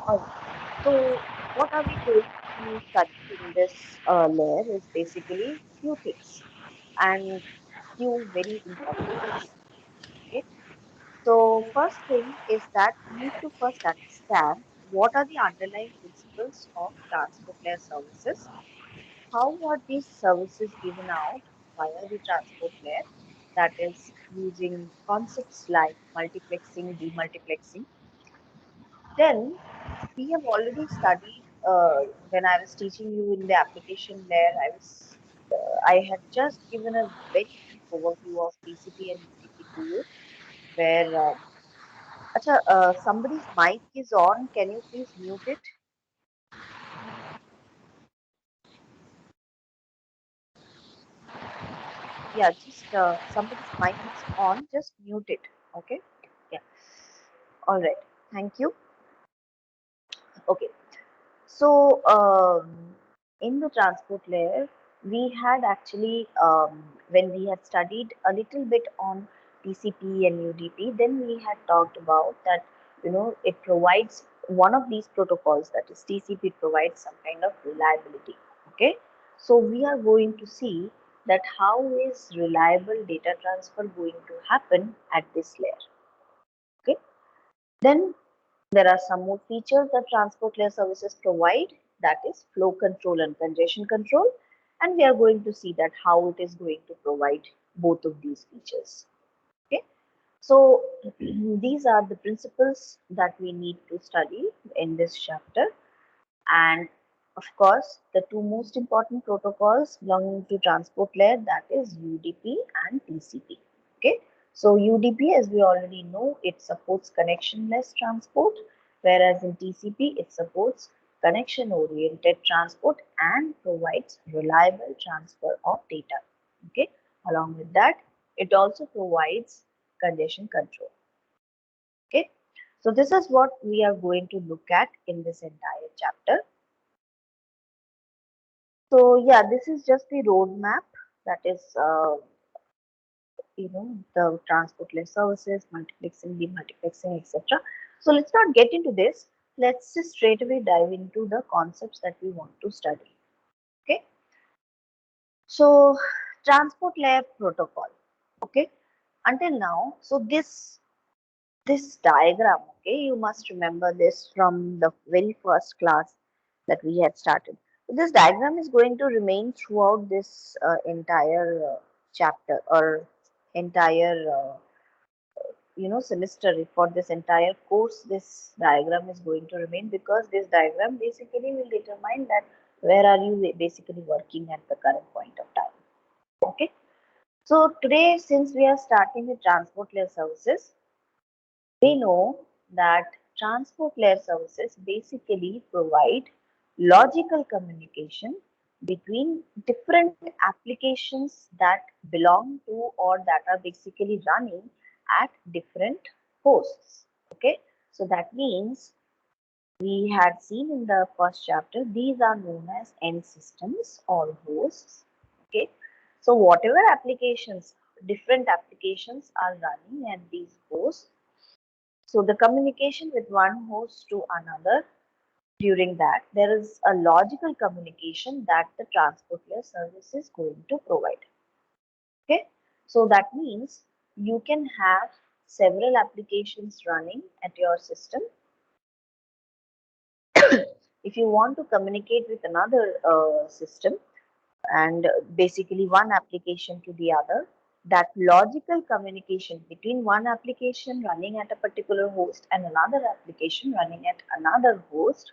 Alright. So what are we going to study in this layer is basically few things and few very important things. Okay. So first thing is that we need to first understand what are the underlying principles of transport layer services. How are these services given out via the transport layer? That is using concepts like multiplexing, demultiplexing. Then we have already studied when I was teaching you in the application layer. I had just given a very brief overview of TCP and UDP to you, where somebody's mic is on. Can you please mute it? Yeah, just somebody's mic is on. Just mute it. Okay. Yeah. All right. Thank you. Okay. So, in the transport layer, we had actually, when we had studied a little bit on TCP and UDP, then we had talked about that, it provides one of these protocols, that is TCP, provides some kind of reliability. Okay. So, we are going to see that how is reliable data transfer going to happen at this layer. Okay. Then there are some more features that transport layer services provide, that is flow control and congestion control, and we are going to see that how it is going to provide both of these features. Okay, so these are the principles that we need to study in this chapter, and of course the two most important protocols belonging to transport layer, that is UDP and TCP. Okay, so UDP, as we already know, it supports connectionless transport, whereas in TCP it supports connection oriented transport and provides reliable transfer of data. Okay, along with that it also provides congestion control. Okay, so this is what we are going to look at in this entire chapter. So yeah, this is just the roadmap, that is, the transport layer services, multiplexing, demultiplexing, etc. So let's not get into this. Let's just straight away dive into the concepts that we want to study. Okay. So transport layer protocol. Okay. Until now, so this diagram, okay, you must remember this from the very first class that we had started. So this diagram is going to remain throughout this entire chapter or entire semester. For this entire course, this diagram is going to remain, because this diagram basically will determine that where are you basically working at the current point of time. Okay, so today, since we are starting with transport layer services, we know that transport layer services basically provide logical communication between different applications that belong to or that are basically running at different hosts. Okay, so that means we had seen in the first chapter, these are known as end systems or hosts. Okay, so whatever applications, different applications are running at these hosts, so the communication with one host to another, during that there is a logical communication that the transport layer service is going to provide. Okay, so that means you can have several applications running at your system. If you want to communicate with another system, and basically one application to the other, that logical communication between one application running at a particular host and another application running at another host,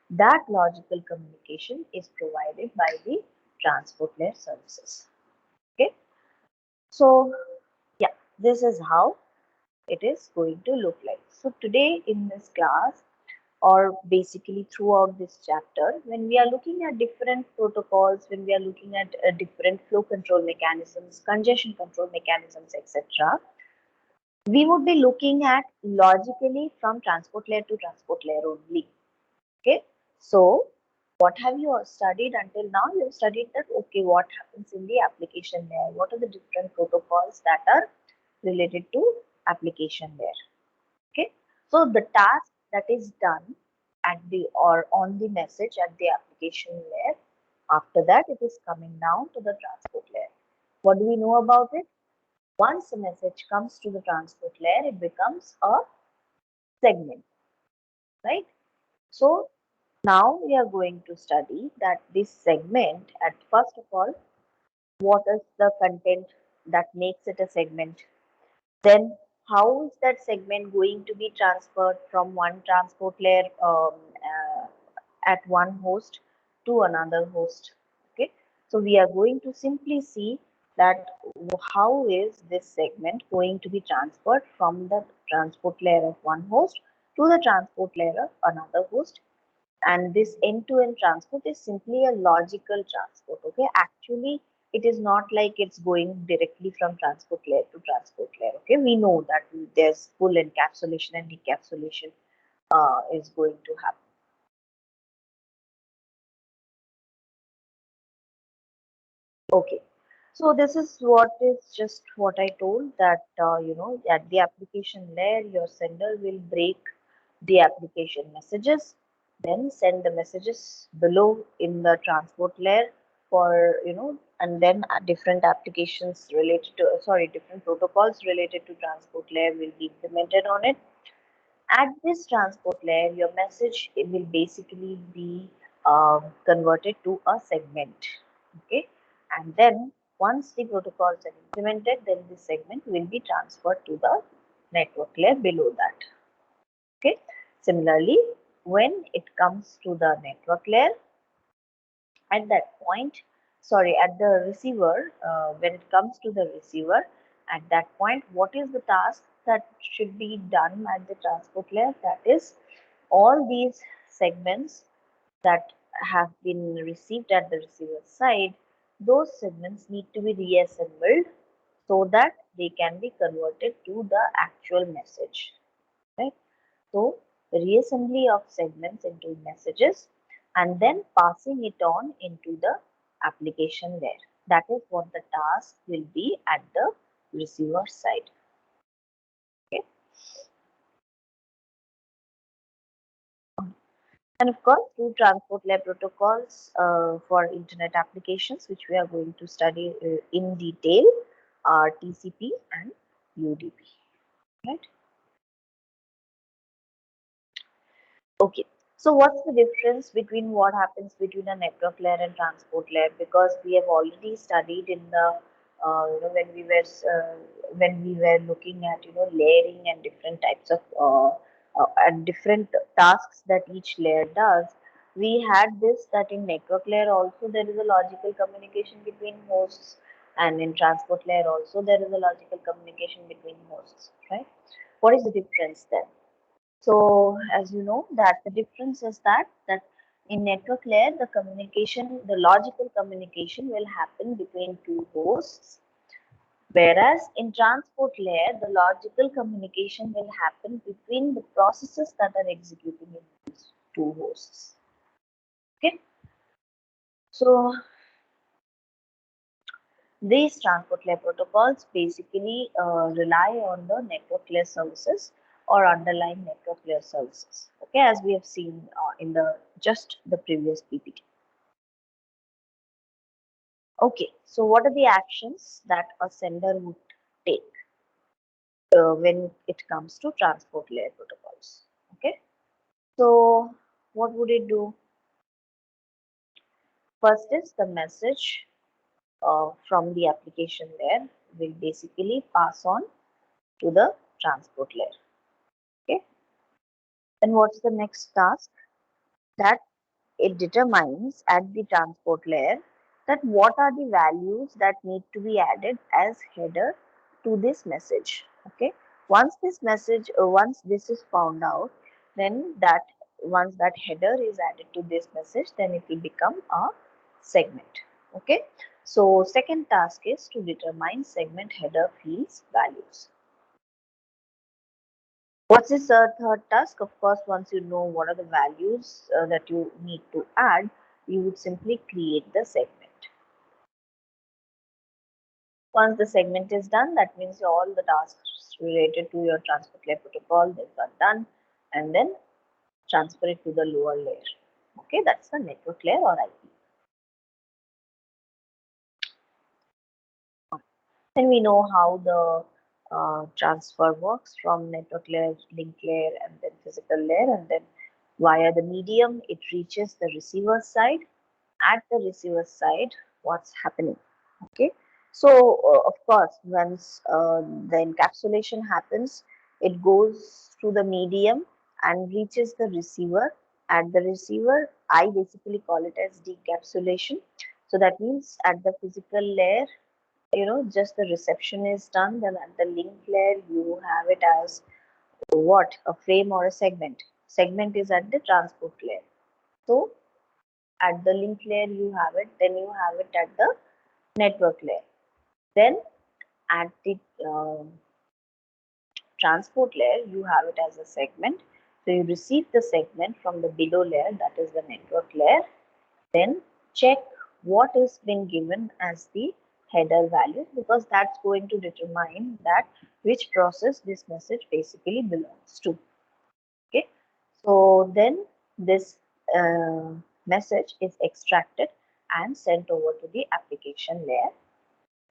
that logical communication is provided by the transport layer services. Okay, so yeah, this is how it is going to look like. So today in this class, or basically throughout this chapter, when we are looking at different protocols, when we are looking at different flow control mechanisms, congestion control mechanisms, etc., we would be looking at logically from transport layer to transport layer only. Okay, so what have you studied until now? You have studied that, okay, what happens in the application layer, what are the different protocols that are related to application layer. Okay, so the task that is done at the or on the message at the application layer. After that, it is coming down to the transport layer. What do we know about it? Once a message comes to the transport layer, it becomes a segment, right? So now we are going to study that this segment, at first of all, what is the content that makes it a segment? Then how is that segment going to be transferred from one transport layer at one host to another host? Okay, so we are going to simply see that how is this segment going to be transferred from the transport layer of one host to the transport layer of another host. And this end-to-end transport is simply a logical transport. Okay, actually it is not like it's going directly from transport layer to transport layer. Okay, we know that there's full encapsulation and decapsulation is going to happen. Okay, so this is what is just what I told, that at the application layer your sender will break the application messages, then send the messages below in the transport layer for and then different applications related to different protocols related to transport layer will be implemented on it. At this transport layer, your message it will basically be converted to a segment. Okay, and then once the protocols are implemented, then this segment will be transferred to the network layer below that. Okay, similarly, when it comes to the network layer, at that point, at the receiver, when it comes to the receiver, at that point, what is the task that should be done at the transport layer? That is, all these segments that have been received at the receiver side, those segments need to be reassembled so that they can be converted to the actual message, right? So reassembly of segments into messages and then passing it on into the application layer. That is what the task will be at the receiver side. Okay. And of course, two transport layer protocols for internet applications, which we are going to study in detail, are TCP and UDP. Right. Okay, so what's the difference between what happens between a network layer and transport layer? Because we have already studied in the when we were looking at layering and different types of and different tasks that each layer does. We had this that in network layer also there is a logical communication between hosts, and in transport layer also there is a logical communication between hosts. Right? What is the difference then? So as you know that the difference is that in network layer the logical communication will happen between two hosts, whereas in transport layer the logical communication will happen between the processes that are executing in these two hosts. Okay, so these transport layer protocols basically rely on the network layer services or underlying network layer services. Okay, as we have seen in the previous PPT. Okay, so what are the actions that a sender would take when it comes to transport layer protocols? Okay, so what would it do? First is the message from the application layer will basically pass on to the transport layer. Okay, then what's the next task? That it determines at the transport layer that what are the values that need to be added as header to this message. Okay, once this is found out, then that once that header is added to this message, then it will become a segment. Okay, so second task is to determine segment header fields values. What's this third task? Of course, once you know what are the values that you need to add, you would simply create the segment. Once the segment is done, that means all the tasks related to your transport layer protocol, these are done, and then transfer it to the lower layer. Okay, that's the network layer or IP. Then we know how the transfer works from network layer, link layer, and then physical layer, and then via the medium, it reaches the receiver side. At the receiver side, what's happening? Okay, so of course, once the encapsulation happens, it goes through the medium and reaches the receiver. At the receiver, I basically call it as decapsulation. So that means at the physical layer, just the reception is done. Then at the link layer, you have it as what? A frame or a segment. Segment is at the transport layer. So at the link layer, you have it. Then you have it at the network layer. Then at the transport layer, you have it as a segment. So you receive the segment from the below layer, that is the network layer. Then check what is been given as the header value, because that's going to determine that which process this message basically belongs to. Okay, so then this uh, message is extracted and sent over to the application layer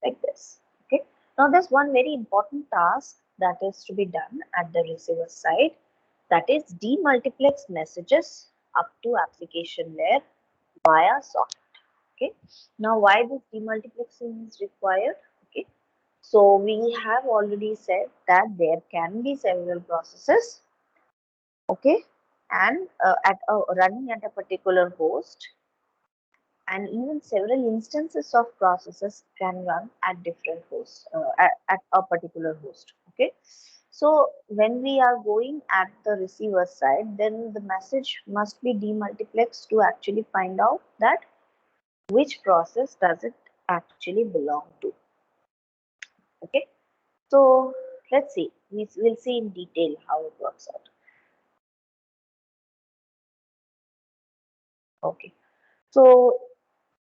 like this. Okay, now there's one very important task that is to be done at the receiver side, that is demultiplex messages up to application layer via socket. Okay, now why this demultiplexing is required? Okay, so we have already said that there can be several processes, okay, and running at a particular host, and even several instances of processes can run at different hosts, at a particular host. Okay, so when we are going at the receiver side, then the message must be demultiplexed to actually find out that which process does it actually belong to. Okay, so let's see, we'll see in detail how it works out. Okay, so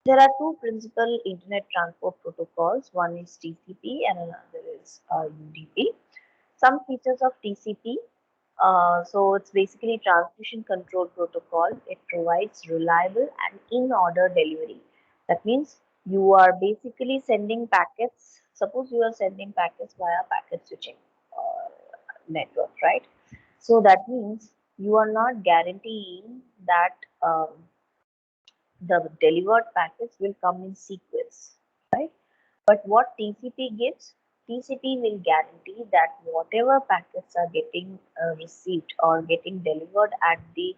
there are two principal internet transport protocols. One is TCP and another is UDP. Some features of TCP. So it's basically transmission control protocol. It provides reliable and in order delivery. That means you are basically sending packets. Suppose you are sending packets via packet switching network, right? So that means you are not guaranteeing that the delivered packets will come in sequence, right? But what TCP gives, TCP will guarantee that whatever packets are getting received or getting delivered at the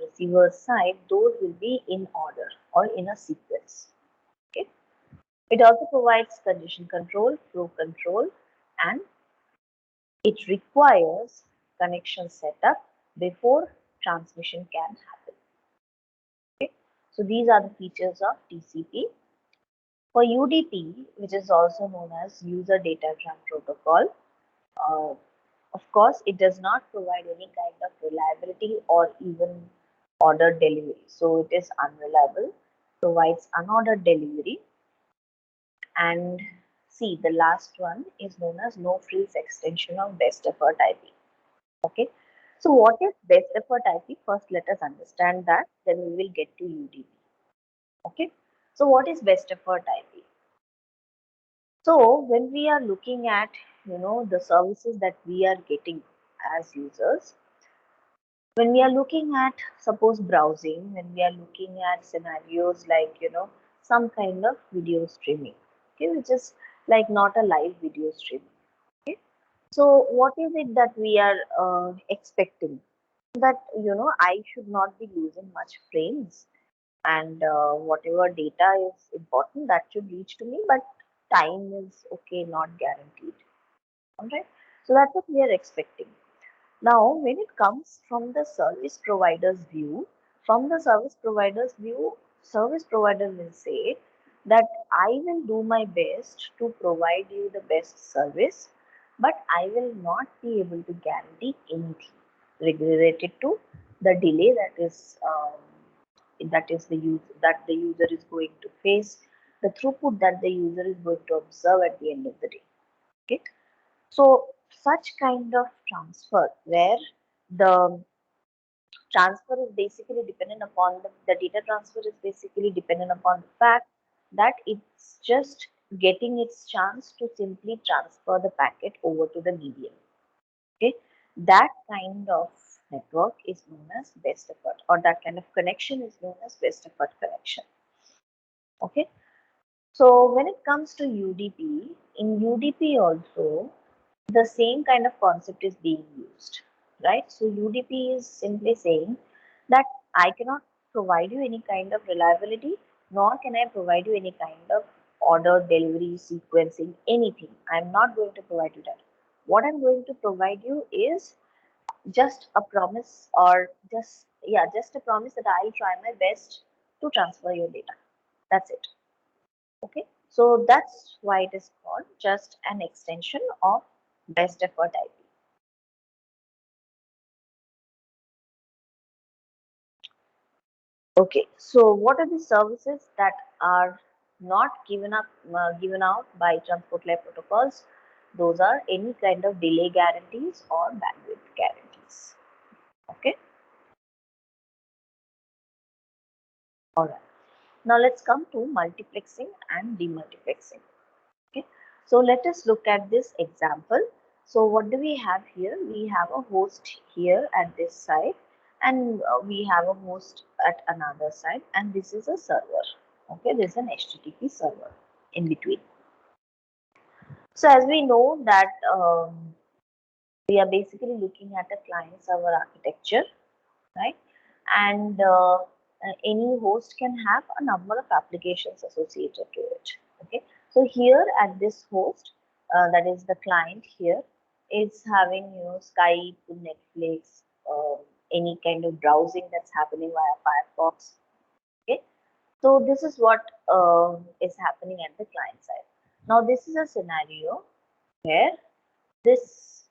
receiver side, those will be in order or in a sequence. Okay. It also provides condition control, flow control, and it requires connection setup before transmission can happen. Okay. So these are the features of TCP. For UDP, which is also known as User Datagram Protocol, uh, of course, it does not provide any kind of reliability or even ordered delivery. So it is unreliable, provides unordered delivery. And see, the last one is known as no frills extension of best effort IP. Okay. So what is best effort IP? First, let us understand that, then we will get to UDP. Okay. So what is best effort IP? So when we are looking at, the services that we are getting as users, when we are looking at, suppose, browsing, when we are looking at scenarios like, some kind of video streaming, okay, which is like not a live video stream. Okay. So what is it that we are expecting? That, I should not be losing much frames, and whatever data is important, that should reach to me, but time is okay, not guaranteed. All right, so that's what we are expecting. Now when it comes from the service provider's view, service provider will say that I will do my best to provide you the best service, but I will not be able to guarantee anything related to the delay that the user is going to face, the throughput that the user is going to observe at the end of the day. Okay, so such kind of transfer where the transfer is basically dependent upon the data transfer is basically dependent upon the fact that it's just getting its chance to simply transfer the packet over to the medium. Okay, that kind of network is known as best effort, or that kind of connection is known as best effort connection. Okay, so when it comes to UDP, in UDP also the same kind of concept is being used, right? So UDP is simply saying that I cannot provide you any kind of reliability, nor can I provide you any kind of order, delivery, sequencing, anything. I'm not going to provide you that. What I'm going to provide you is just a promise, or just a promise that I'll try my best to transfer your data. That's it. Okay, so that's why it is called just an extension of best effort IP. Okay, so what are the services that are not given out by transport layer protocols? Those are any kind of delay guarantees or bandwidth guarantees. Okay, all right. Now let's come to multiplexing and demultiplexing. Okay, so let us look at this example. So what do we have here? We have a host here at this side, and we have a host at another side, and this is a server. Okay, this is an HTTP server in between. So as we know that we are basically looking at a client server architecture, right? And any host can have a number of applications associated to it. Okay, so here at this host, that is the client here, is having Skype, Netflix, any kind of browsing that's happening via Firefox. Okay, so this is what is happening at the client side. Now this is a scenario where this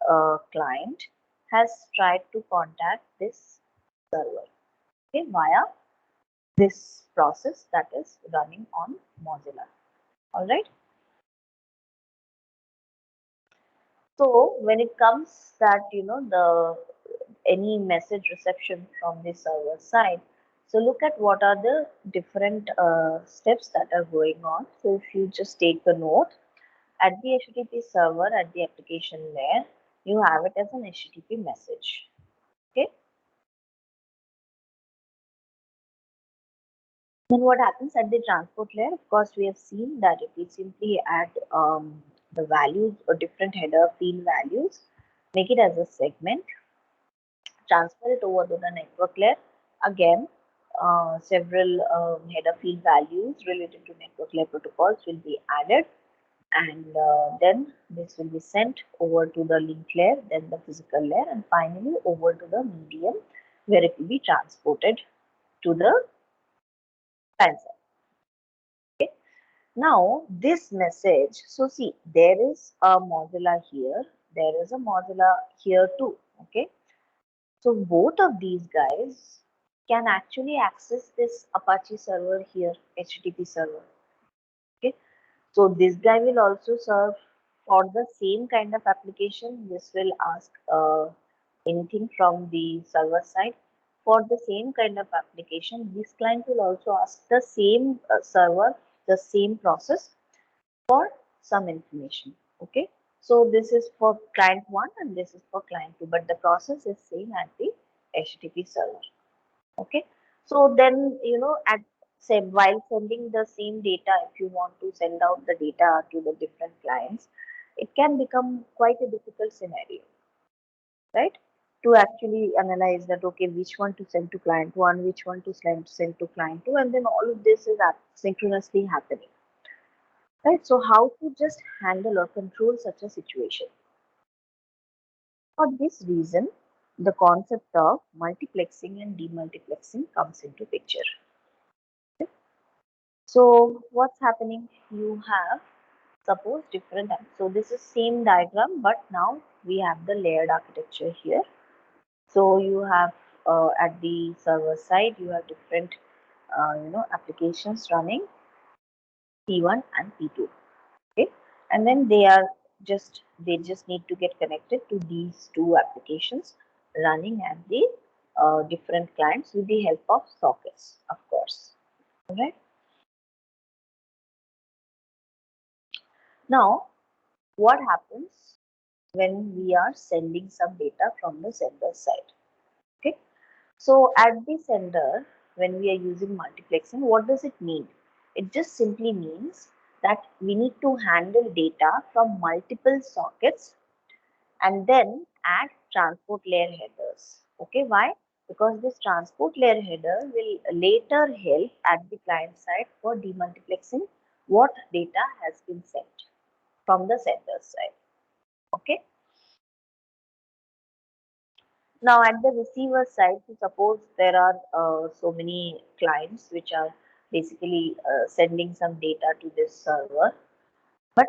client has tried to contact this server, okay, via this process that is running on Mozilla. All right. So when it comes that the any message reception from the server side, so look at what are the different steps that are going on. So if you just take a note, at the HTTP server at the application layer, you have it as an HTTP message. Okay. Then what happens at the transport layer? Of course, we have seen that if we simply add the values or different header field values, make it as a segment, transfer it over to the network layer. Again, several header field values related to network layer protocols will be added, and then this will be sent over to the link layer, then the physical layer, and finally over to the medium where it will be transported to the client side. Okay. Now this message, so see, there is a Mozilla here, there is a Mozilla here too. Okay, so both of these guys can actually access this Apache server here, HTTP server. Okay, so this guy will also serve for the same kind of application. This will ask anything from the server side. For the same kind of application, this client will also ask the same server, the same process for some information. Okay, so this is for client 1 and this is for client 2, but the process is same at the HTTP server. Okay, so then at say while sending the same data, if you want to send out the data to the different clients, it can become quite a difficult scenario, right? To actually analyze that, okay, which one to send to client 1, which one to send to client 2, and then all of this is synchronously happening. Right, so how to just handle or control such a situation? For this reason, the concept of multiplexing and demultiplexing comes into picture. Okay? So what's happening? You have suppose different. So this is same diagram, but now we have the layered architecture here. So you have at the server side, you have different applications running P1 and P2. Okay, and then they just need to get connected to these two applications running at the different clients with the help of sockets, of course. All right. Now, what happens when we are sending some data from the sender side? Okay. So at the sender, when we are using multiplexing, what does it mean? It just simply means that we need to handle data from multiple sockets and then add transport layer headers. Okay, why? Because this transport layer header will later help at the client side for demultiplexing what data has been sent from the sender side. Okay. Now at the receiver side, so suppose there are so many clients which are basically sending some data to this server, but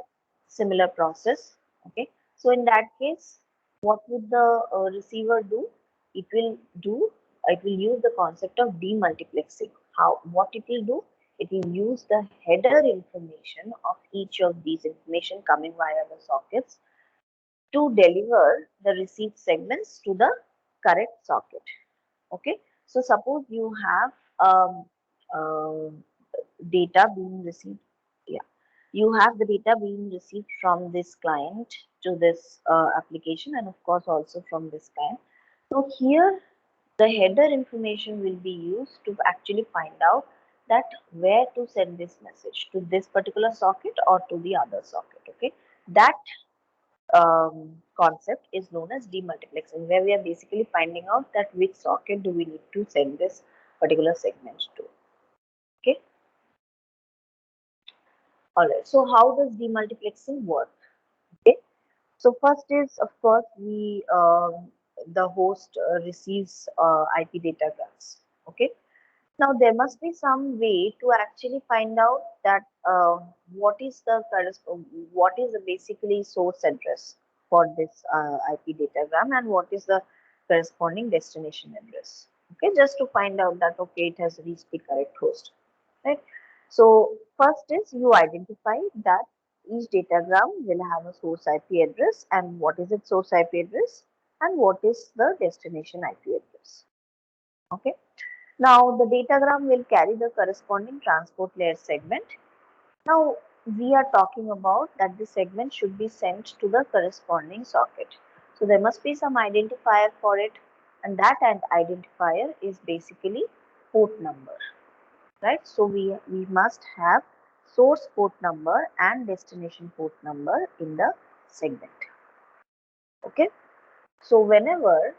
similar process. Okay, so in that case, what would the receiver do? It will do. It will use the concept of demultiplexing. How? What it will do? It will use the header information of each of these information coming via the sockets to deliver the received segments to the correct socket. Okay, so suppose you have uh, data being received. Yeah, you have the data being received from this client to this application, and of course also from this client. So here the header information will be used to actually find out that where to send this message, to this particular socket or to the other socket. Okay, that concept is known as demultiplexing, where we are basically finding out that which socket do we need to send this particular segment to. Okay, all right. So how does demultiplexing work? Okay, so first is of course the host receives IP datagrams. Okay, now there must be some way to actually find out that what is the what is the basically source address for this IP datagram and what is the corresponding destination address. Okay, just to find out that okay it has reached the correct host, right? So first is you identify that each datagram will have a source IP address and what is its source IP address and what is the destination IP address. Okay. Now the datagram will carry the corresponding transport layer segment. Now we are talking about that the segment should be sent to the corresponding socket. So there must be some identifier for it, and that identifier is basically port number, right? So we must have source port number and destination port number in the segment. Okay. So whenever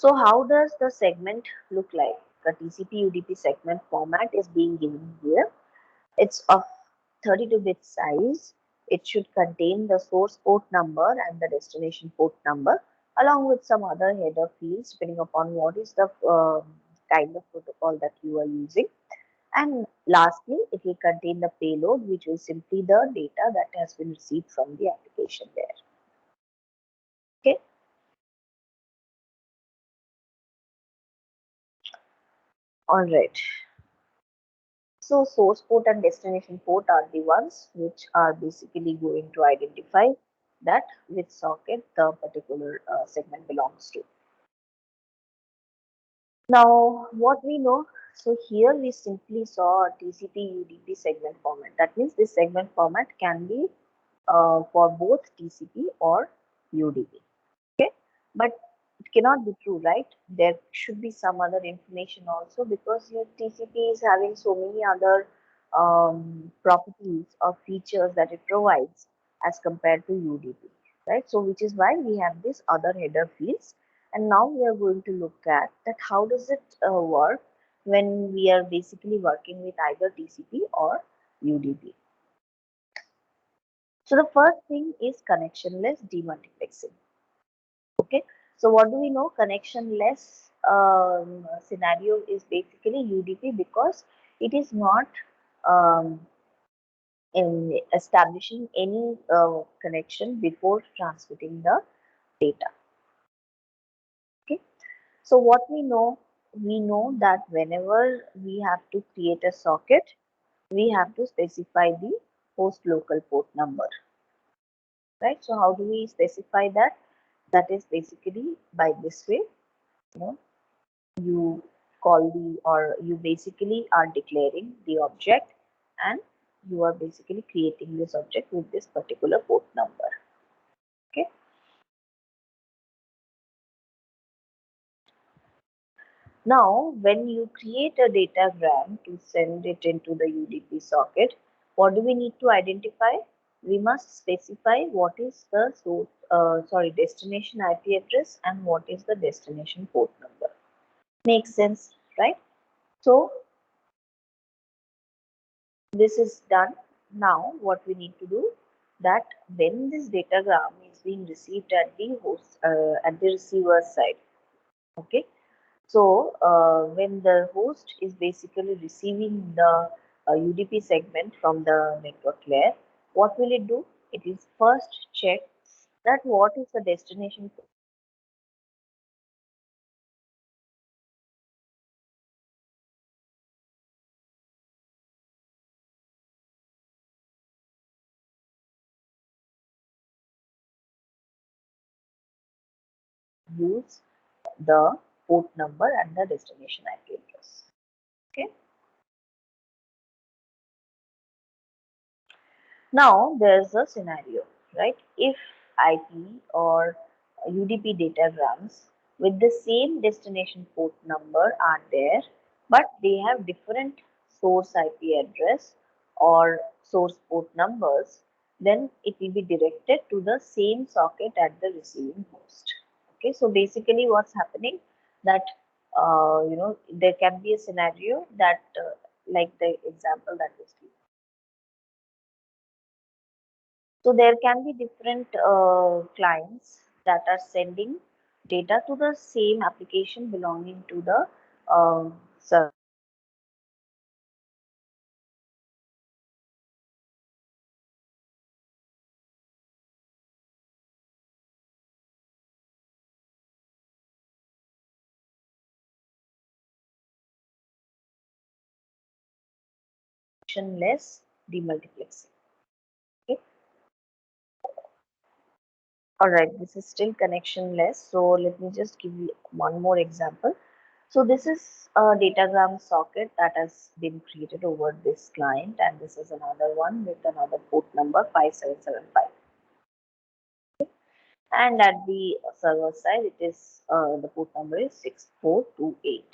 So how does the segment look like? The TCP UDP segment format is being given here. It's of 32-bit size. It should contain the source port number and the destination port number along with some other header fields depending upon what is the kind of protocol that you are using. And lastly, it will contain the payload, which is simply the data that has been received from the application there. Okay. All right. So source port and destination port are the ones which are basically going to identify that which socket the particular segment belongs to. Now, what we know, so here we simply saw a TCP UDP segment format. That means this segment format can be for both TCP or UDP. Okay, but it cannot be true, right? There should be some other information also because your TCP is having so many other properties or features that it provides as compared to UDP, right? So which is why we have this other header fields, and now we are going to look at that how does it work when we are basically working with either TCP or UDP. So the first thing is connectionless demultiplexing. Okay, So what do we know? Connectionless scenario is basically UDP because it is not um, in establishing any connection before transmitting the data. Okay. So what we know that whenever we have to create a socket, we have to specify the host local port number, right? So how do we specify that? That is basically by this way, you know, you call the or you basically are declaring the object and you are basically creating this object with this particular port number. Okay. Now, when you create a datagram to send it into the UDP socket, what do we need to identify? We must specify what is the destination IP address and what is the destination port number. Makes sense, right? So this is done. Now, what we need to do that when this datagram is being received at the at the receiver side, okay. So, when the host is basically receiving the UDP segment from the network layer, what will it do? It is first check that what is the destination use the port number and the destination IP address. Okay. Now there's a scenario, right? If IP or UDP datagrams with the same destination port number are there, but they have different source IP address or source port numbers, then it will be directed to the same socket at the receiving host. Okay, so basically what's happening that there can be a scenario that like the example that was given. So there can be different clients that are sending data to the same application belonging to the server. Connectionless demultiplexing. Okay. All right, this is still connectionless. So let me just give you one more example. So this is a datagram socket that has been created over this client, and this is another one with another port number 5775. And at the server side, it is the port number is 6428.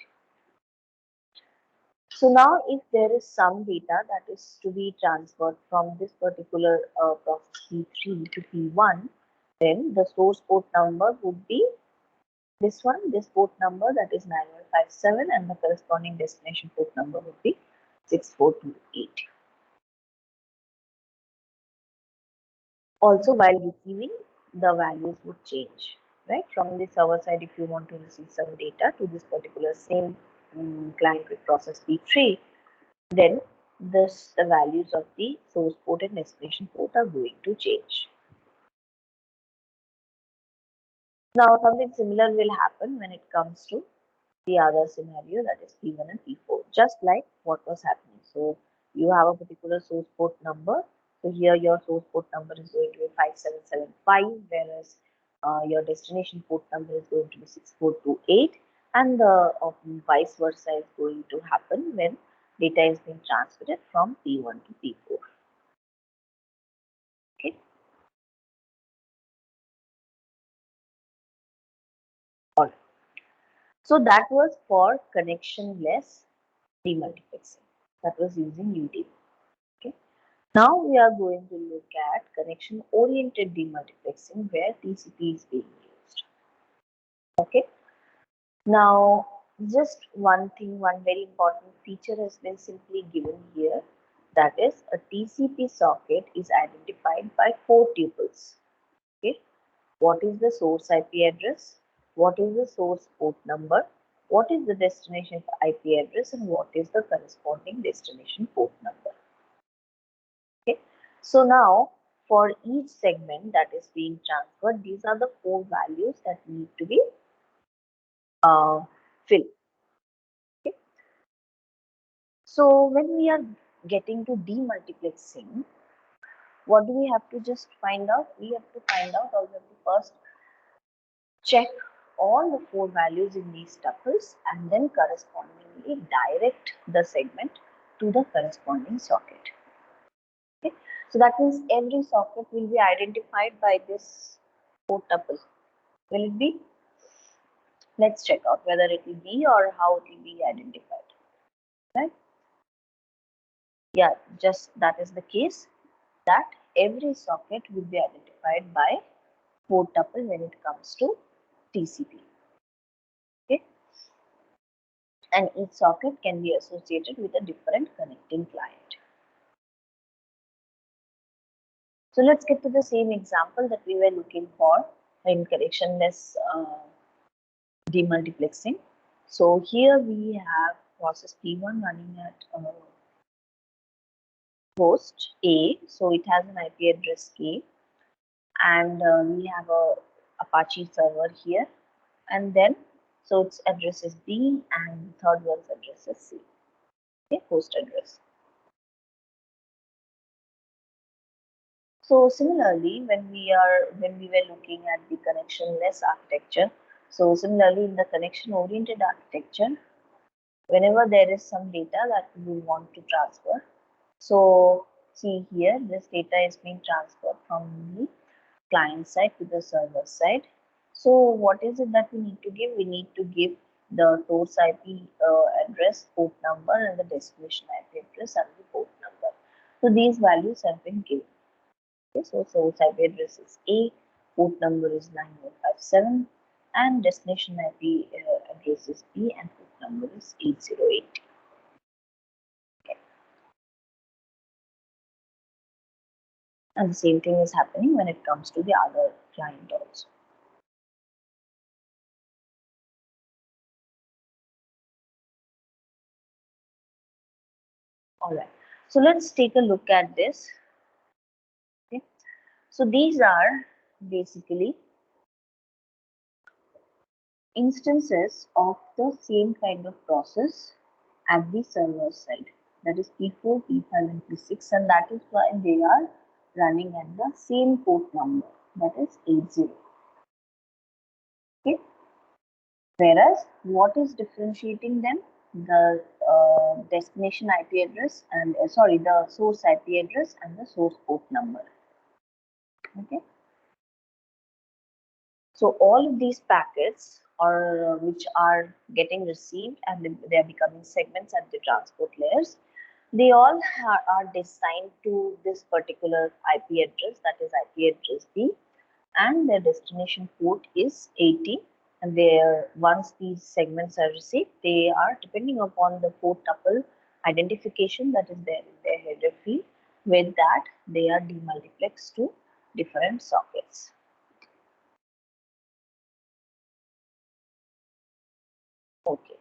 So now if there is some data that is to be transferred from this particular process P3 to P1, then the source port number would be this one, this port number that is 9157, and the corresponding destination port number would be 6428. Also, while receiving, the values would change, right? From the server side, if you want to receive some data to this particular same client with process P3, then the values of the source port and destination port are going to change. Now, something similar will happen when it comes to the other scenario, that is P1 and P4, just like what was happening. So you have a particular source port number. So here your source port number is going to be 5775, whereas your destination port number is going to be 6428, and the vice versa is going to happen when data is being transmitted from P1 to P4. Okay. All right. So that was for connectionless demultiplexing. That was using UDP. Okay. Now we are going to look at connection-oriented demultiplexing where TCP is being used. Okay. Now, just one thing, one very important feature has been simply given here. That is, a TCP socket is identified by four tuples. Okay. What is the source IP address? what is the source port number, what is the destination IP address, and what is the corresponding destination port number. Okay. So now for each segment that is being transferred, these are the four values that need to be uh, filled. Okay. So when we are getting to demultiplexing, what do we have to just find out? We have to find out, or we have to first check all the four values in these tuples and then correspondingly direct the segment to the corresponding socket. Okay. So that means every socket will be identified by this four tuple. Will it be? Let's check out whether it will be or how it will be identified. Right? Yeah, just that is the case, that every socket will be identified by port tuple when it comes to TCP. Okay, and each socket can be associated with a different connecting client. So let's get to the same example that we were looking for in connectionless demultiplexing. So here we have process P1 running at host A, so it has an IP address K, and we have a Apache server here, and then so its address is B and third one's address is C. Okay, host address. So similarly, when we were looking at the connectionless architecture, so similarly in the connection oriented architecture, whenever there is some data that we want to transfer, so see here this data is being transferred from the client side to the server side. So what is it that we need to give? We need to give the source IP address, port number, and the destination IP address and the port number. So these values have been given. Okay, so source IP address is A, port number is 9157, and destination IP address is B, and port number is 808. Okay. And the same thing is happening when it comes to the other client also. All right. So let's take a look at this. Okay. So these are basically instances of the same kind of process at the server side. That is P4, P5, and P6, and that is why they are running at the same port number, that is 80. Okay. Whereas what is differentiating them? The destination IP address and the source IP address and the source port number. Okay. So all of these packets are which are getting received and they are becoming segments at the transport layers. They all are designed to this particular IP address, that is IP address B, and their destination port is 80. And there, once these segments are received, they are depending upon the port tuple identification that is there in their header field. With that, they are demultiplexed to different sockets. Okay.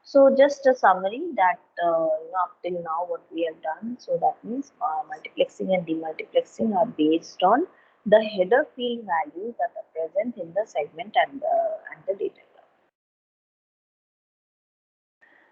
So just a summary that up till now what we have done. So that means multiplexing and demultiplexing are based on the header field values that are present in the segment and the data.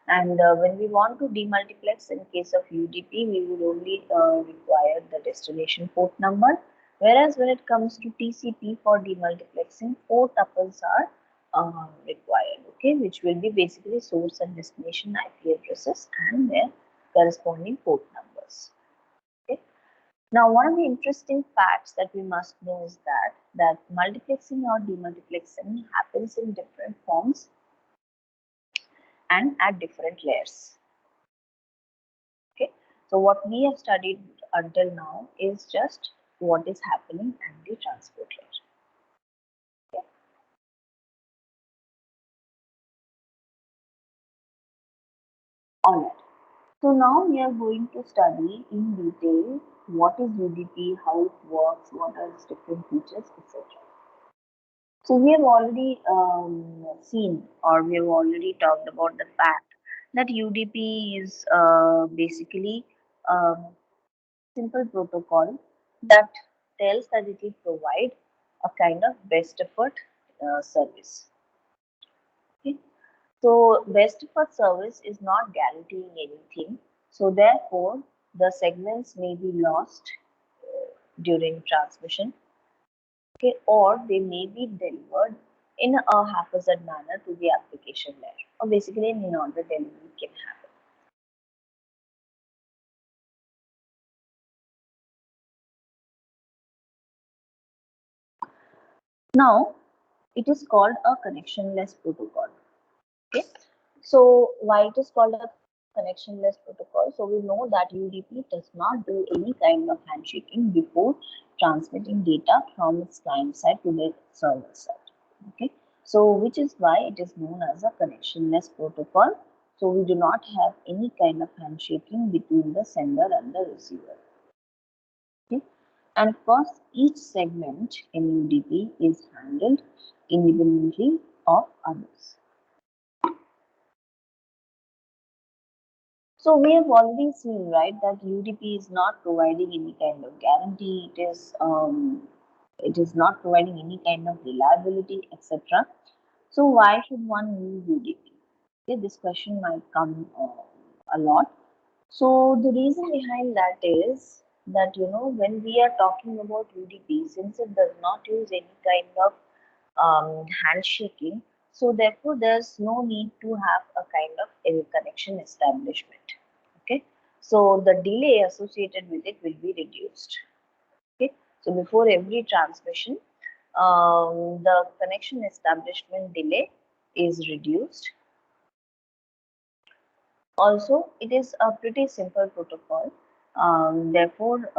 And when we want to demultiplex in case of UDP, we would only require the destination port number. Whereas when it comes to TCP for demultiplexing, four tuples are required, okay, which will be basically source and destination IP addresses and their corresponding port numbers. Okay. Now, one of the interesting facts that we must know is that multiplexing or demultiplexing happens in different forms and at different layers. Okay, so what we have studied until now is just what is happening at the transport layer. Okay. All right. So now we are going to study in detail what is UDP, how it works, what are its different features, etc. So we have already seen, or we have already talked about the fact that UDP is basically a simple protocol that tells that it will provide a kind of best effort service. Okay? So best effort service is not guaranteeing anything. So therefore, the segments may be lost during transmission, okay, or they may be delivered in a haphazard manner to the application layer, or basically in order delivery can happen. Now, it is called a connectionless protocol. Okay, so why it is called a connectionless protocol? So we know that UDP does not do any kind of handshaking before transmitting data from its client side to the server side. Okay, so which is why it is known as a connectionless protocol. So we do not have any kind of handshaking between the sender and the receiver. Okay, and of course each segment in UDP is handled independently of others. So we have already seen, right, that UDP is not providing any kind of guarantee. It is not providing any kind of reliability, etc. So why should one use UDP? Okay, this question might come a lot. So the reason behind that is that when we are talking about UDP, since it does not use any kind of handshaking, so therefore there's no need to have a kind of a connection establishment. Okay, so the delay associated with it will be reduced. Okay, so before every transmission, the connection establishment delay is reduced. Also, it is a pretty simple protocol. Therefore,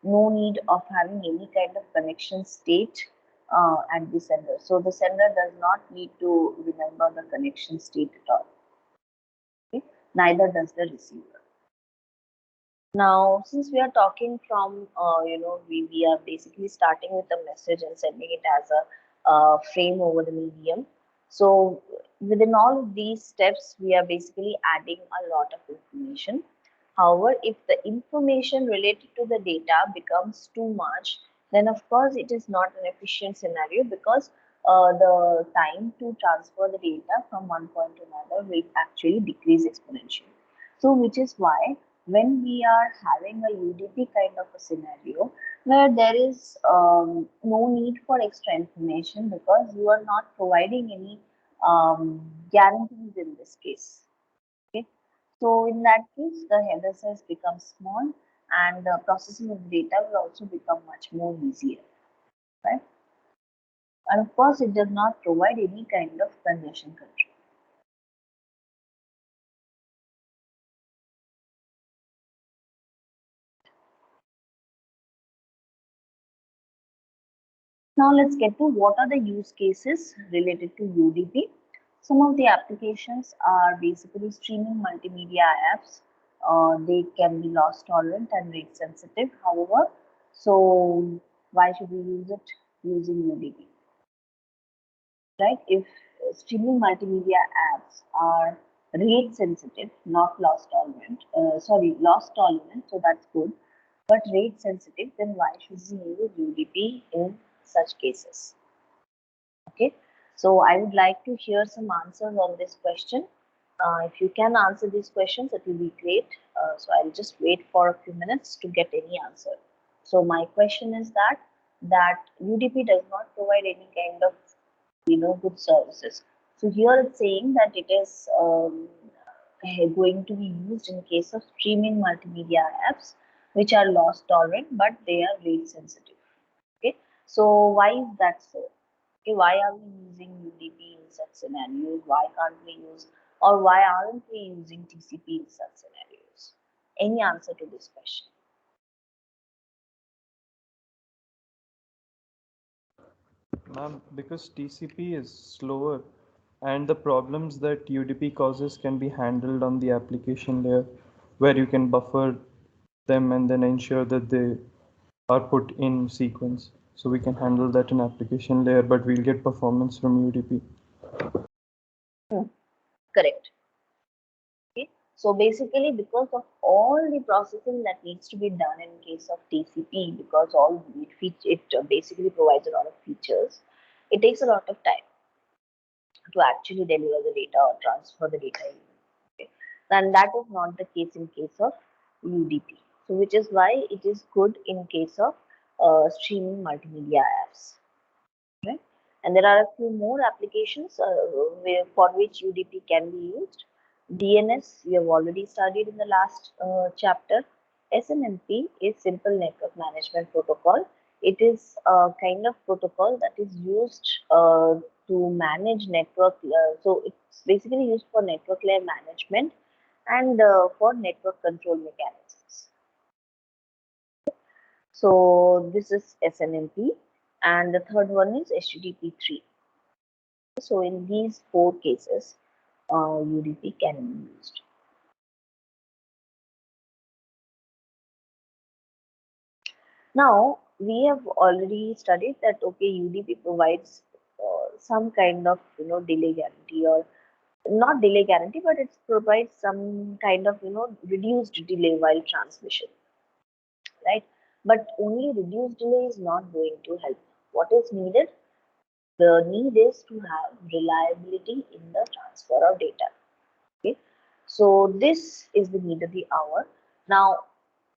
no need of having any kind of connection state at the sender. So the sender does not need to remember the connection state at all. Okay? Neither does the receiver. Now, since we are talking from, we are basically starting with a message and sending it as a frame over the medium. So within all of these steps, we are basically adding a lot of information. However, if the information related to the data becomes too much, then of course it is not an efficient scenario because the time to transfer the data from one point to another will actually decrease exponentially. So, which is why when we are having a UDP kind of a scenario where there is no need for extra information because you are not providing any guarantees in this case. Okay, so in that case, the header size becomes small and the processing of data will also become much more easier, right? And of course, it does not provide any kind of congestion control. Now let's get to what are the use cases related to UDP. Some of the applications are basically streaming multimedia apps. They can be loss tolerant and rate sensitive. However, so why should we use it using UDP? Right? If streaming multimedia apps are rate sensitive, not loss tolerant, loss tolerant, so that's good, but rate sensitive, then why should we use UDP in such cases? Okay, so I would like to hear some answers on this question. If you can answer these questions, it will be great. So I'll just wait for a few minutes to get any answer. So my question is that UDP does not provide any kind of good services. So here it's saying that it is going to be used in case of streaming multimedia apps which are loss tolerant but they are rate sensitive. Okay, so why is that so? Okay, why are we using UDP in such scenarios? Why can't we use, or why aren't we using TCP in such scenarios? Any answer to this question? Ma'am, because TCP is slower and the problems that UDP causes can be handled on the application layer where you can buffer them and then ensure that they are put in sequence. So we can handle that in application layer, but we'll get performance from UDP. Correct. Okay. So basically, because of all the processing that needs to be done in case of TCP, because it basically provides a lot of features, it takes a lot of time to actually deliver the data or transfer the data. Okay. And that is not the case in case of UDP. So which is why it is good in case of streaming multimedia apps. Right? And there are a few more applications for which UDP can be used. DNS, we have already studied in the last chapter. SNMP is Simple Network Management Protocol. It is a kind of protocol that is used to manage network. So it's basically used for network layer management and for network control mechanisms. So this is SNMP, and the third one is HTTP3. So in these four cases, UDP can be used. Now we have already studied that okay, UDP provides some kind of delay guarantee, or not delay guarantee, but it provides some kind of reduced delay while transmission, right? But only reduced delay is not going to help. What is needed? The need is to have reliability in the transfer of data. Okay, so this is the need of the hour. Now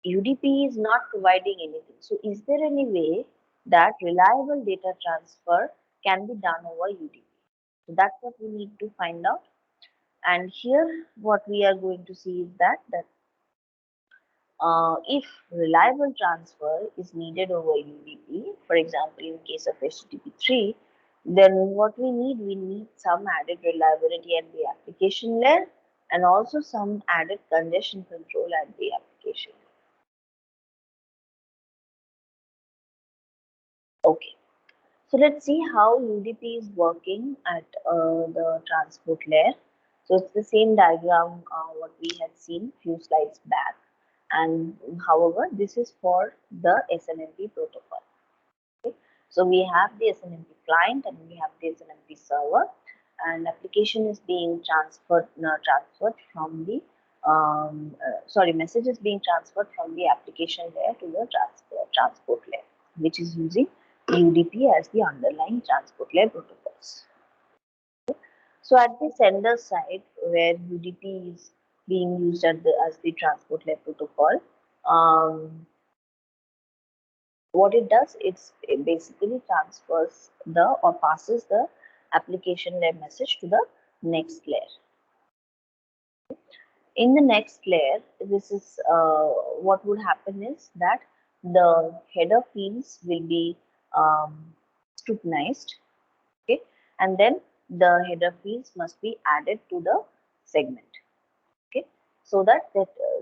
UDP is not providing anything. So is there any way that reliable data transfer can be done over UDP? So that's what we need to find out. And here what we are going to see is that if reliable transfer is needed over UDP, for example, in case of HTTP3, then what we need some added reliability at the application layer and also some added congestion control at the application. Okay, so let's see how UDP is working at the transport layer. So it's the same diagram what we had seen few slides back, and however this is for the SNMP protocol. Okay. So we have the SNMP client and we have the SNMP server, and application is being transferred from the message is being transferred from the application layer to the transport layer, which is using UDP as the underlying transport layer protocols. So at the sender side, where UDP is being used as the transport layer protocol, what it does, it basically transfers the or passes the application layer message to the next layer. In the next layer, this is what would happen is that the header fields will be scrutinized, okay, and then the header fields must be added to the segment. Okay, so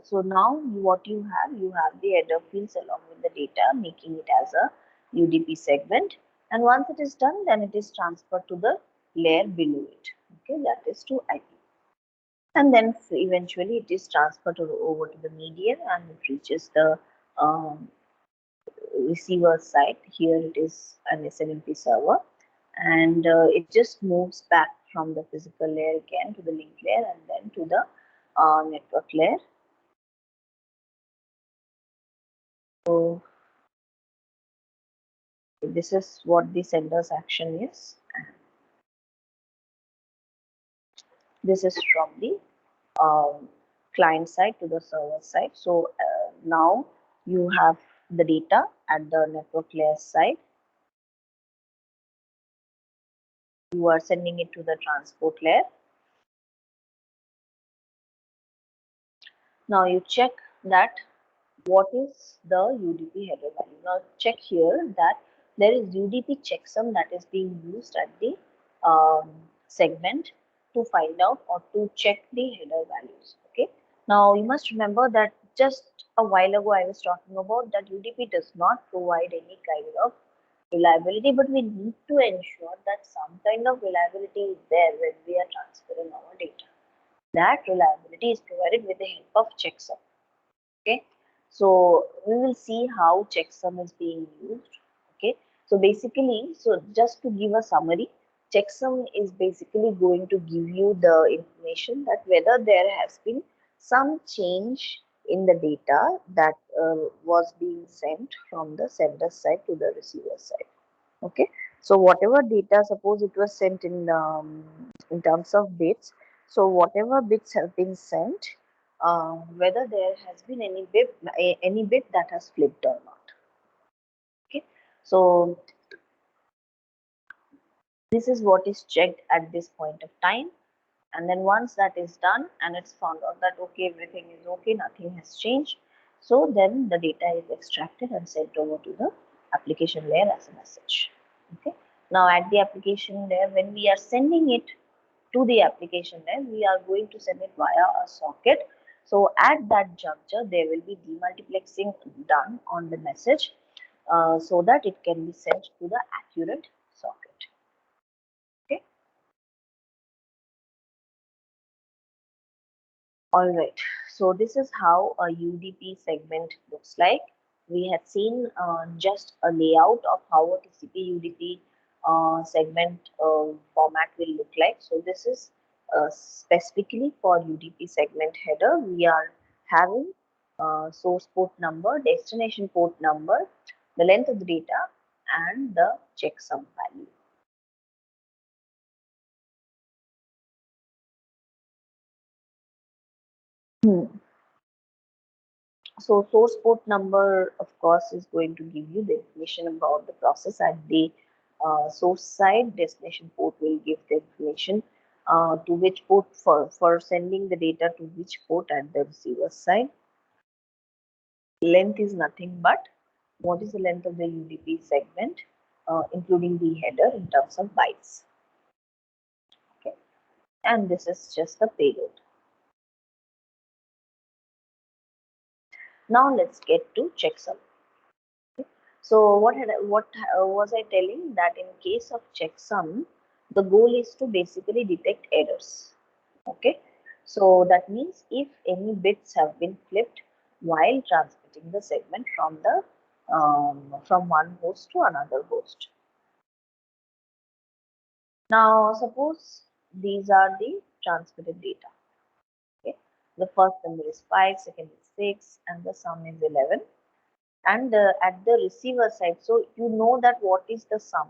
so now what you have the header fields along with the data, making it as a UDP segment, and once it is done, then it is transferred to the layer below it. Okay, that is to IP, and then eventually it is transferred over to the median, and it reaches the um, receiver side. Here it is an SNMP server, and it just moves back from the physical layer again to the link layer and then to the network layer. So this is what the sender's action is. This is from the client side to the server side. So now you have the data at the network layer side. You are sending it to the transport layer. Now you check that what is the UDP header value. Now check here that there is UDP checksum that is being used at the segment to find out or to check the header values. Okay. Now you must remember that just a while ago I was talking about that UDP does not provide any kind of reliability, but we need to ensure that some kind of reliability is there when we are transferring our data. That reliability is provided with the help of checksum. Okay, so we will see how checksum is being used. Okay, So basically, so just to give a summary, checksum is basically going to give you the information that whether there has been some change in the data that was being sent from the sender side to the receiver side. Okay, so whatever data, suppose it was sent in terms of bits, so whatever bits have been sent, whether there has been any bit that has flipped or not. Okay, so this is what is checked at this point of time, and then once that is done and it's found out that okay, everything is okay, nothing has changed, so then the data is extracted and sent over to the application layer as a message. Okay, now at the application layer, when we are sending it to the application layer, we are going to send it via a socket. So at that juncture there will be demultiplexing done on the message, so that it can be sent to the accurate socket. Okay. All right, so this is how a UDP segment looks like. We had seen just a layout of how a TCP UDP segment format will look like. So this is specifically for UDP segment header. We are having source port number, destination port number, the length of the data, and the checksum value. Hmm. So source port number, of course, is going to give you the information about the process at the source side. Destination port will give the information to which port for sending the data to which port at the receiver side. Length is nothing but what is the length of the UDP segment, including the header in terms of bytes. Okay, and this is just the payload. Now let's get to checksum. So what was I telling, that in case of checksum, the goal is to basically detect errors. Okay, so that means if any bits have been flipped while transmitting the segment from the from one host to another host. Now suppose these are the transmitted data. Okay, the first number is 5, second is 6, and the sum is 11. And at the receiver side, so you know that what is the sum.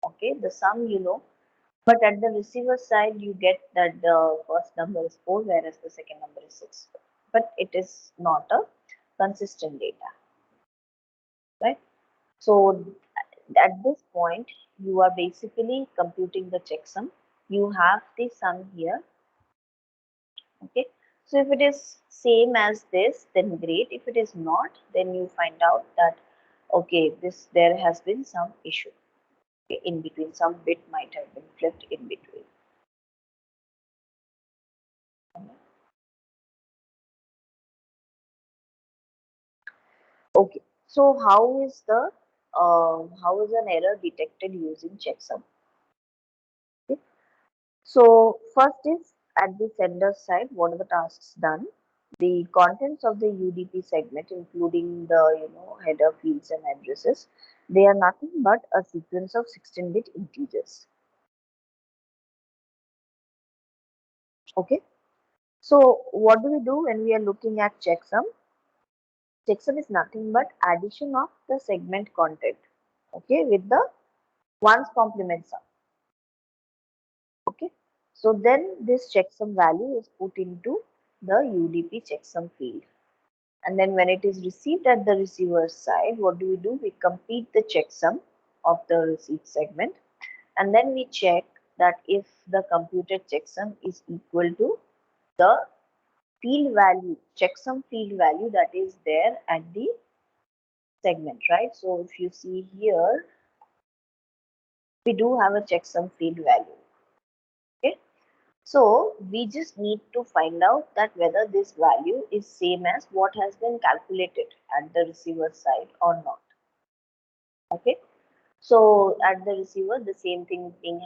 Okay, the sum you know, but at the receiver side you get that the first number is 4 whereas the second number is 6, but it is not a consistent data, right? So at this point you are basically computing the checksum. You have the sum here. Okay, so if it is same as this, then great. If it is not, then you find out that okay, this there has been some issue. Okay, in between, some bit might have been flipped in between. Okay, so how is an error detected using checksum? Okay. So first is at the sender side, what are the tasks done? The contents of the UDP segment, including the header fields and addresses, they are nothing but a sequence of 16-bit integers. Okay. So what do we do when we are looking at checksum? Checksum is nothing but addition of the segment content. Okay, with the ones complement sum. Okay, so then this checksum value is put into the UDP checksum field, and then when it is received at the receiver side, what do? We complete the checksum of the receipt segment, and then we check that if the computed checksum is equal to the field value, checksum field value that is there at the segment, right? So if you see here, we do have a checksum field value. Okay, so we just need to find out that whether this value is same as what has been calculated at the receiver side or not. Okay, so at the receiver, the same thing will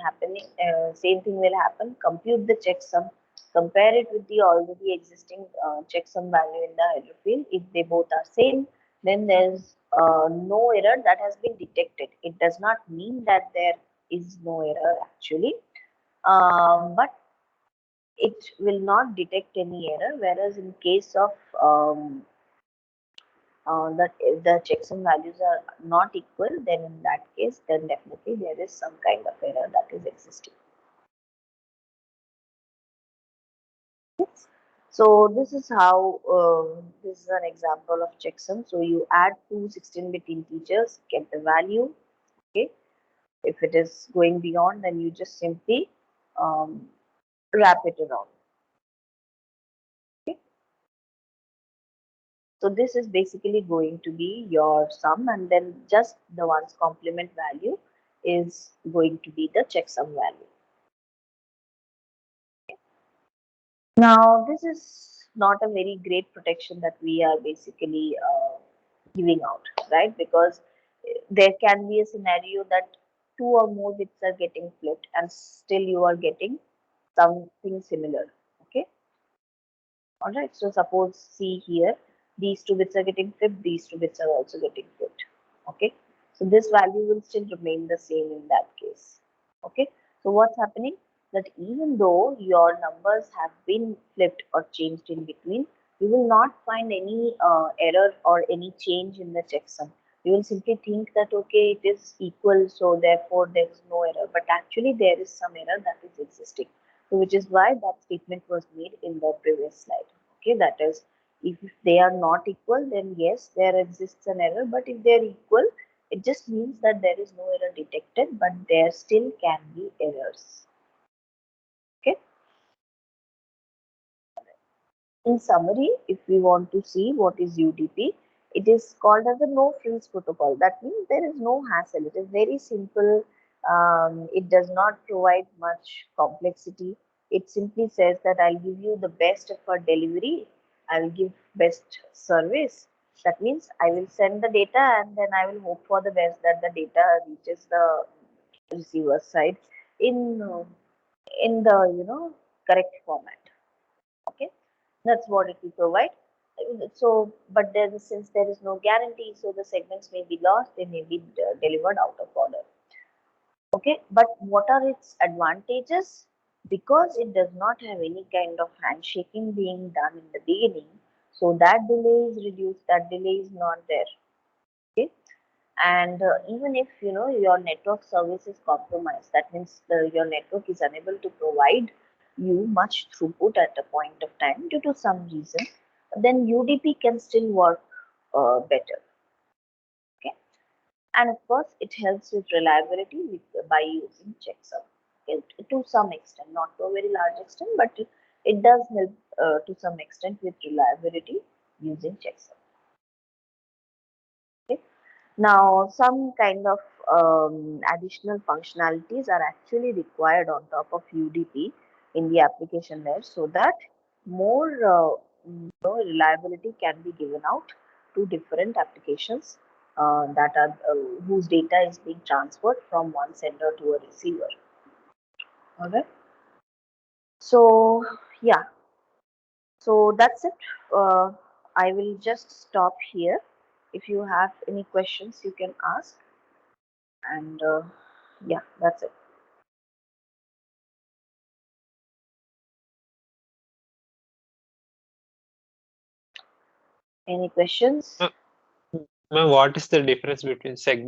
happen. Compute the checksum, compare it with the already existing checksum value in the header field. If they both are same, then there's no error that has been detected. It does not mean that there is no error actually, but it will not detect any error. Whereas in case of that if the checksum values are not equal, then in that case, then definitely there is some kind of error that is existing. So this is how this is an example of checksum. So you add two 16-bit integers, get the value. Okay, if it is going beyond, then you just simply um, wrap it around. Okay, so this is basically going to be your sum, and then just the one's complement value is going to be the checksum value. Now, this is not a very great protection that we are basically giving out, right? Because there can be a scenario that two or more bits are getting flipped and still you are getting something similar. Okay, all right. So suppose see here, these two bits are getting flipped, these two bits are also getting flipped. Okay, so this value will still remain the same in that case. Okay, so what's happening? That even though your numbers have been flipped or changed in between, you will not find any error or any change in the checksum. You will simply think that okay, it is equal, so therefore there is no error. But actually, there is some error that is existing. So which is why that statement was made in the previous slide. Okay, that is, if they are not equal, then yes, there exists an error. But if they are equal, it just means that there is no error detected, but there still can be errors. Okay. In summary, if we want to see what is UDP, it is called as a no frills protocol. That means there is no hassle. It is very simple. It does not provide much complexity. It simply says that I'll give you the best effort delivery. I'll give best service. That means I will send the data and then I will hope for the best that the data reaches the receiver side in the correct format. Okay, that's what it will provide. So but there, since there is no guarantee, so the segments may be lost, they may be delivered out of order. Okay, but what are its advantages? Because it does not have any kind of handshaking being done in the beginning, so that delay is reduced, that delay is not there. Okay, and even if your network service is compromised, that means your network is unable to provide you much throughput at a point of time due to some reason, then UDP can still work better. Okay, and of course it helps with reliability by using checksum. Okay, to some extent, not to a very large extent, but it does help to some extent with reliability using checksum. Okay. Now, some kind of additional functionalities are actually required on top of UDP in the application layer so that more reliability can be given out to different applications that are whose data is being transferred from one sender to a receiver. All right. So yeah, so that's it. Uh, I will just stop here. If you have any questions, you can ask. And yeah, that's it. Any questions? Ma'am, what is the difference between segment